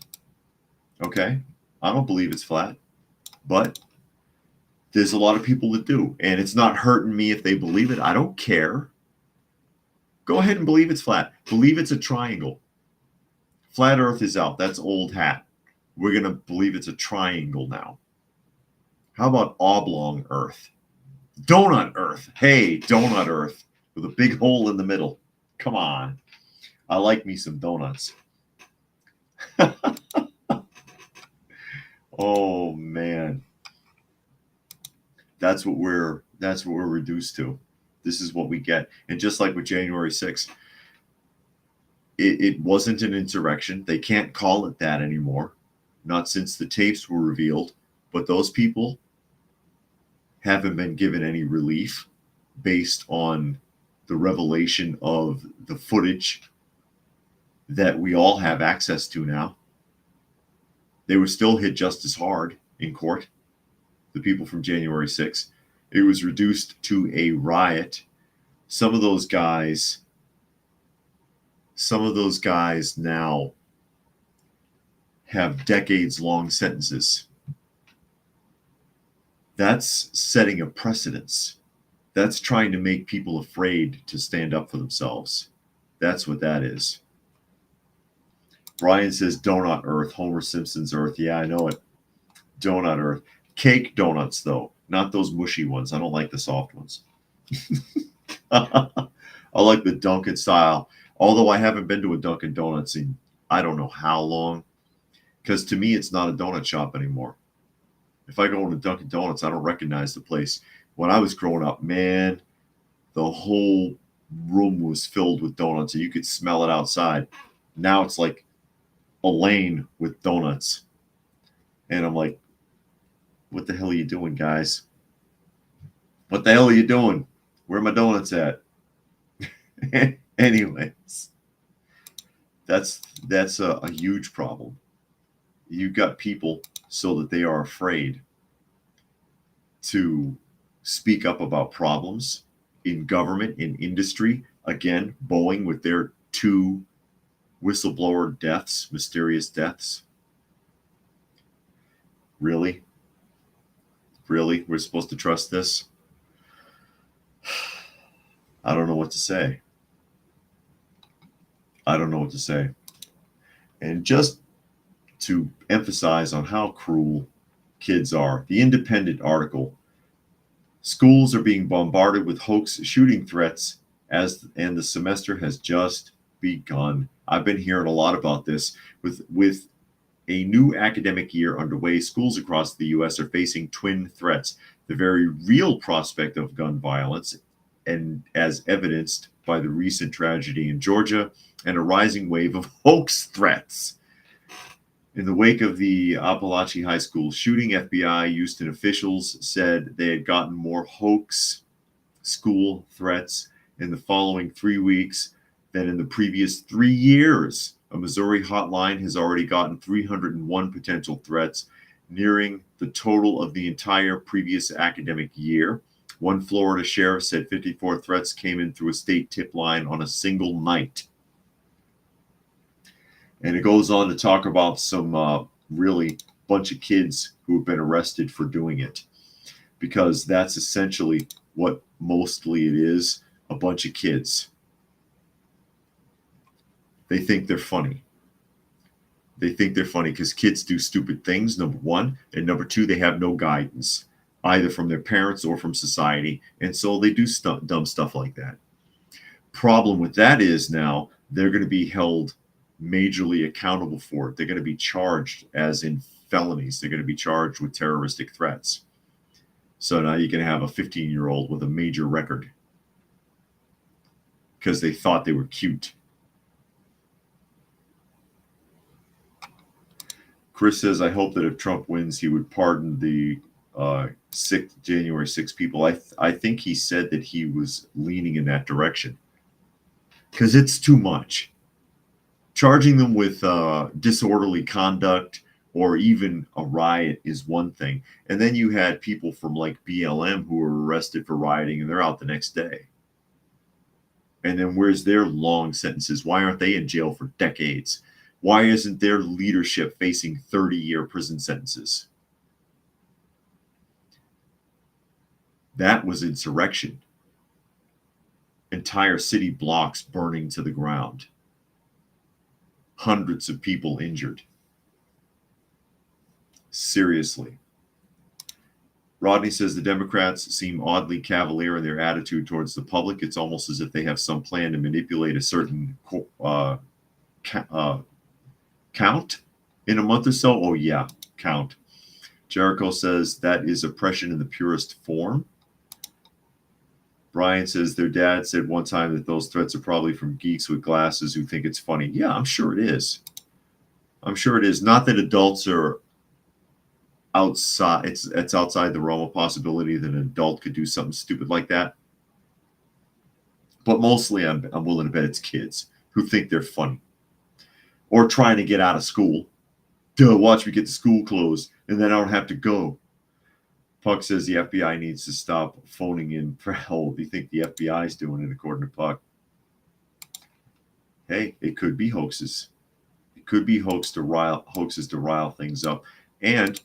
Okay? I don't believe it's flat. But there's a lot of people that do. And it's not hurting me if they believe it. I don't care. Go ahead and believe it's flat. Believe it's a triangle. Flat earth is out. That's old hat. We're going to believe it's a triangle now. How about oblong earth? Donut earth. Hey, donut earth with a big hole in the middle. Come on. I like me some donuts. Oh man. That's what we're reduced to. This is what we get. And just like with January 6th, it wasn't an insurrection. They can't call it that anymore. Not since the tapes were revealed. But those people haven't been given any relief based on the revelation of the footage that we all have access to now. They were still hit just as hard in court, the people from January 6th. It was reduced to a riot. Some of those guys now have decades-long sentences. That's setting a precedence. That's trying to make people afraid to stand up for themselves. That's what that is. Brian says donut earth, Homer Simpson's earth. Yeah, I know it. Donut earth. Cake donuts, though. Not those mushy ones. I don't like the soft ones. I like the Dunkin' style. Although I haven't been to a Dunkin' Donuts in I don't know how long. Because to me, it's not a donut shop anymore. If I go into Dunkin' Donuts, I don't recognize the place. When I was growing up, man, the whole room was filled with donuts, and you could smell it outside. Now it's like a lane with donuts. And I'm like, what the hell are you doing, guys? What the hell are you doing? Where are my donuts at? Anyways, that's a huge problem. You've got people so that they are afraid to speak up about problems in government, in industry. Again, Boeing with their 2 whistleblower deaths, mysterious deaths. Really? Really? We're supposed to trust this? I don't know what to say. I don't know what to say. And just to emphasize on how cruel kids are, the Independent article, schools are being bombarded with hoax shooting threats and the semester has just begun. I've been hearing a lot about this. With a new academic year underway, schools across the U.S. are facing twin threats: the very real prospect of gun violence, and as evidenced by the recent tragedy in Georgia, and a rising wave of hoax threats. In the wake of the Apalachee High School shooting, FBI Houston officials said they had gotten more hoax school threats in the following 3 weeks Then in the previous 3 years, a Missouri hotline has already gotten 301 potential threats, nearing the total of the entire previous academic year. One Florida sheriff said 54 threats came in through a state tip line on a single night. And it goes on to talk about some really bunch of kids who have been arrested for doing it, because that's essentially what mostly it is, a bunch of kids. They think they're funny. They think they're funny because kids do stupid things, number one. And number two, they have no guidance, either from their parents or from society. And so they do dumb stuff like that. Problem with that is now they're going to be held majorly accountable for it. They're going to be charged as in felonies. They're going to be charged with terroristic threats. So now you can have a 15-year-old with a major record because they thought they were cute. Chris says, I hope that if Trump wins, he would pardon the January 6 people. I think he said that he was leaning in that direction because it's too much. Charging them with disorderly conduct or even a riot is one thing. And then you had people from like BLM who were arrested for rioting and they're out the next day. And then where's their long sentences? Why aren't they in jail for decades? Why isn't their leadership facing 30-year prison sentences? That was insurrection. Entire city blocks burning to the ground. Hundreds of people injured. Seriously. Rodney says the Democrats seem oddly cavalier in their attitude towards the public. It's almost as if they have some plan to manipulate a certain count in a month or so. Oh, yeah, count. Jericho says that is oppression in the purest form. Brian says their dad said one time that those threats are probably from geeks with glasses who think it's funny. Yeah, I'm sure it is. I'm sure it is. Not that adults are outside. It's outside the realm of possibility that an adult could do something stupid like that. But mostly I'm willing to bet it's kids who think they're funny. Or trying to get out of school. Duh, watch me get the school closed, and then I don't have to go. Puck says the FBI needs to stop phoning in for help. You think the FBI is doing it, according to Puck? Hey, it could be hoaxes. It could be hoaxes to rile things up. And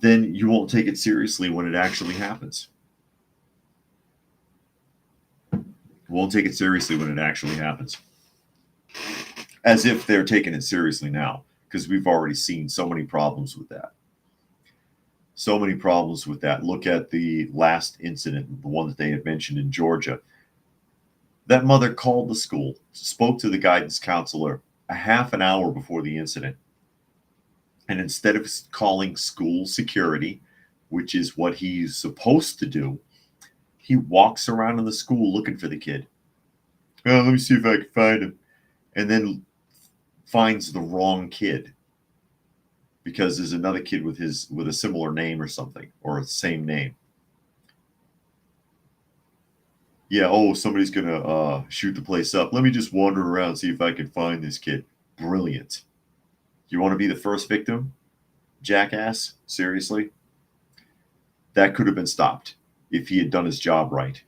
then you won't take it seriously when it actually happens. You won't take it seriously when it actually happens. As if they're taking it seriously now, because we've already seen so many problems with that. So many problems with that. Look at the last incident, the one that they had mentioned in Georgia. That mother called the school, spoke to the guidance counselor a half an hour before the incident. And instead of calling school security, which is what he's supposed to do, he walks around in the school looking for the kid. Oh, let me see if I can find him. And then finds the wrong kid because there's another kid with a similar name or something, or the same name. Yeah, oh, somebody's gonna shoot the place up. Let me just wander around, see if I can find this kid. Brilliant. You want to be the first victim, jackass? Seriously? That could have been stopped if he had done his job right.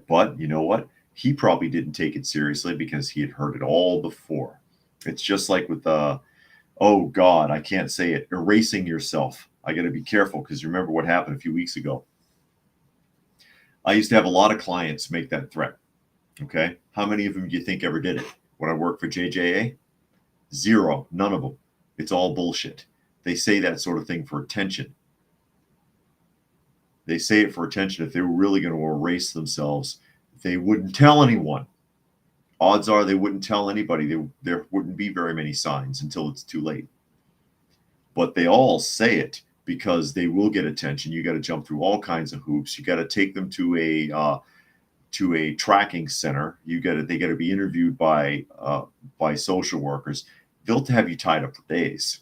But you know what? He probably didn't take it seriously because he had heard it all before. It's just like with oh God, I can't say it, erasing yourself. I got to be careful because remember what happened a few weeks ago. I used to have a lot of clients make that threat. Okay. How many of them do you think ever did it? When I worked for JJA? Zero. None of them. It's all bullshit. They say that sort of thing for attention. They say it for attention. If they were really going to erase themselves, they wouldn't tell anyone. Odds are they wouldn't tell anybody. There wouldn't be very many signs until it's too late. But they all say it because they will get attention. You got to jump through all kinds of hoops. You got to take them to a tracking center. They got to be interviewed by social workers. They'll have you tied up for days.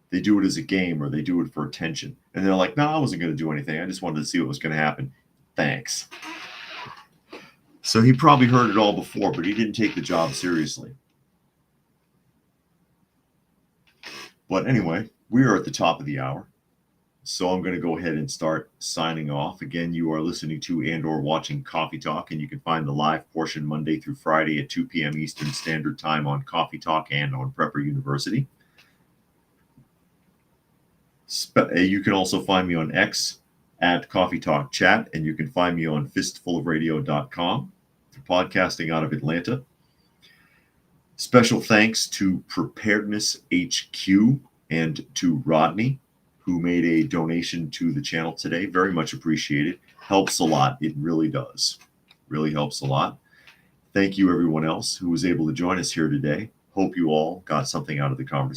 They do it as a game or they do it for attention. And they're like, no, I wasn't going to do anything. I just wanted to see what was going to happen. Thanks. So he probably heard it all before, but he didn't take the job seriously. But anyway, we are at the top of the hour. So I'm going to go ahead and start signing off. Again, you are listening to and or watching Coffee Talk, and you can find the live portion Monday through Friday at 2 p.m. Eastern Standard Time on Coffee Talk and on Prepper University. You can also find me on X at Coffee Talk Chat, and you can find me on fistfulofradio.com for podcasting out of Atlanta. Special thanks to Preparedness HQ and to Rodney, who made a donation to the channel today. Very much appreciated. Helps a lot. It really does. Really helps a lot. Thank you, everyone else who was able to join us here today. Hope you all got something out of the conversation.